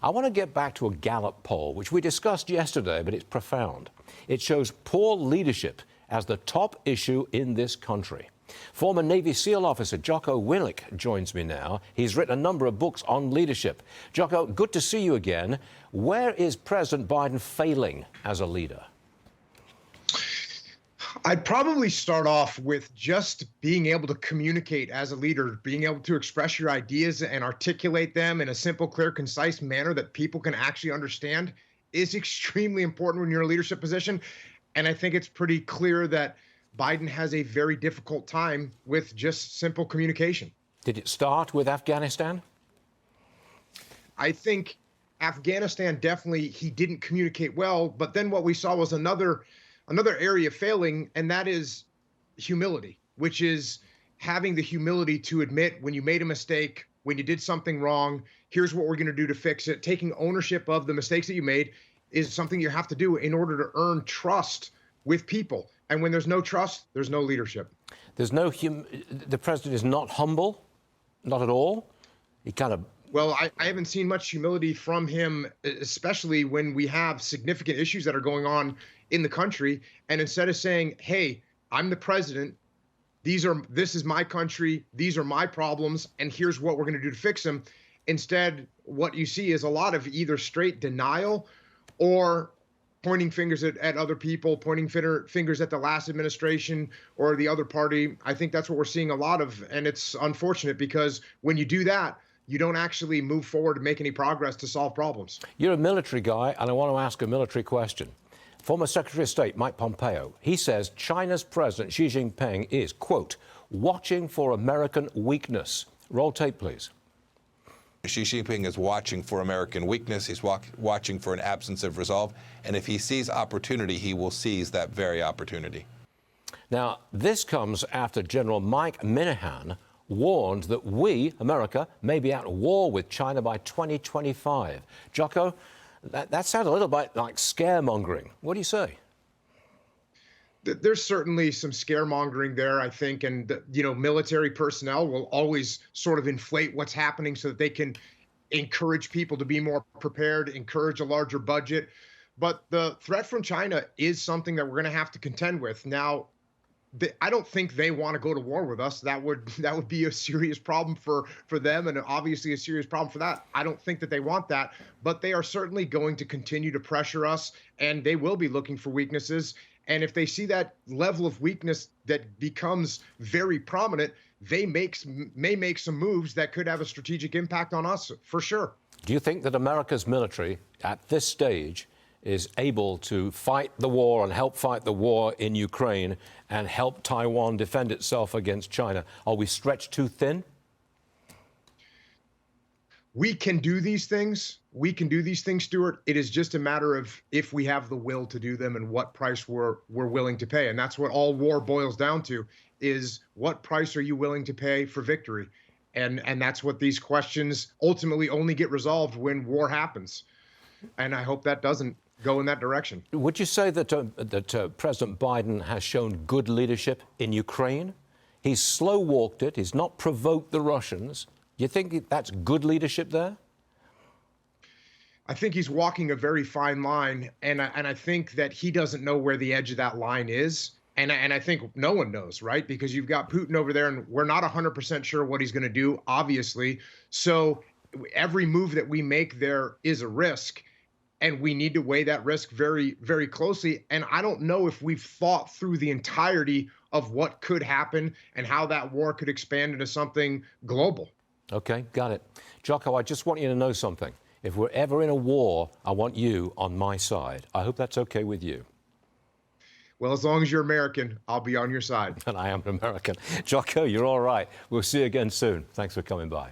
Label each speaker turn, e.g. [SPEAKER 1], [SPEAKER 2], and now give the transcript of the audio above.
[SPEAKER 1] I want to get back to a Gallup poll, which we discussed yesterday, but it's profound. It shows poor leadership as the top issue in this country. Former Navy SEAL officer Jocko Willink joins me now. He's written a number of books on leadership. Jocko, good to see you again. Where is President Biden failing as a leader?
[SPEAKER 2] I'd probably start off with just being able to communicate as a leader, being able to express your ideas and articulate them in a simple, clear, concise manner that people can actually understand is extremely important when you're in a leadership position. And I think it's pretty clear that Biden has a very difficult time with just simple communication.
[SPEAKER 1] Did it start with Afghanistan?
[SPEAKER 2] I think Afghanistan, definitely, he didn't communicate well. But then what we saw was another area failing, and that is humility, which is having the humility to admit when you made a mistake, when you did something wrong, here's what we're going to do to fix it. Taking ownership of the mistakes that you made is something you have to do in order to earn trust with people. And when there's no trust, there's no leadership.
[SPEAKER 1] There's no the president is not humble, not at all. He kind of...
[SPEAKER 2] Well, I haven't seen much humility from him, especially when we have significant issues that are going on in the country. And instead of saying, hey, I'm the president, this is my country, these are my problems, and here's what we're going to do to fix them. Instead, what you see is a lot of either straight denial or pointing fingers at other people, pointing fingers at the last administration or the other party. I think that's what we're seeing a lot of. And it's unfortunate because when you do that, you don't actually move forward to make any progress to solve problems.
[SPEAKER 1] You're a military guy, and I want to ask a military question. Former Secretary of State Mike Pompeo, he says China's President Xi Jinping is, quote, watching for American weakness. Roll tape, please.
[SPEAKER 3] Xi Jinping is watching for American weakness. He's watching for an absence of resolve. And if he sees opportunity, he will seize that very opportunity.
[SPEAKER 1] Now, this comes after General Mike Minihan warned that we, America, may be at war with China by 2025. Jocko, that sounds a little bit like scaremongering. What do you say?
[SPEAKER 2] There's certainly some scaremongering there, I think, and military personnel will always sort of inflate what's happening so that they can encourage people to be more prepared, encourage a larger budget. But the threat from China is something that we're going to have to contend with. Now, I don't think they want to go to war with us. That would be a serious problem for them, and obviously a serious problem for that. I don't think that they want that, but they are certainly going to continue to pressure us, and they will be looking for weaknesses. And if they see that level of weakness that becomes very prominent, they may make some moves that could have a strategic impact on us, for sure.
[SPEAKER 1] Do you think that America's military at this stage is able to fight the war and help fight the war in Ukraine and help Taiwan defend itself against China? Are we stretched too thin?
[SPEAKER 2] We can do these things. We can do these things, Stuart. It is just a matter of if we have the will to do them and what price we're willing to pay. And that's what all war boils down to, is what price are you willing to pay for victory? And that's what these questions ultimately only get resolved when war happens. And I hope that doesn't go in that direction.
[SPEAKER 1] Would you say that President Biden has shown good leadership in Ukraine? He's slow-walked it. He's not provoked the Russians. Do you think that's good leadership there?
[SPEAKER 2] I think he's walking a very fine line, and I think that he doesn't know where the edge of that line is. And I think no one knows, right? Because you've got Putin over there, and we're not 100% sure what he's going to do, obviously. So every move that we make there is a risk, and we need to weigh that risk very, very closely. And I don't know if we've thought through the entirety of what could happen and how that war could expand into something global.
[SPEAKER 1] Okay, got it. Jocko, I just want you to know something. If we're ever in a war, I want you on my side. I hope that's okay with you.
[SPEAKER 2] Well, as long as you're American, I'll be on your side.
[SPEAKER 1] And I am an American. Jocko, you're all right. We'll see you again soon. Thanks for coming by.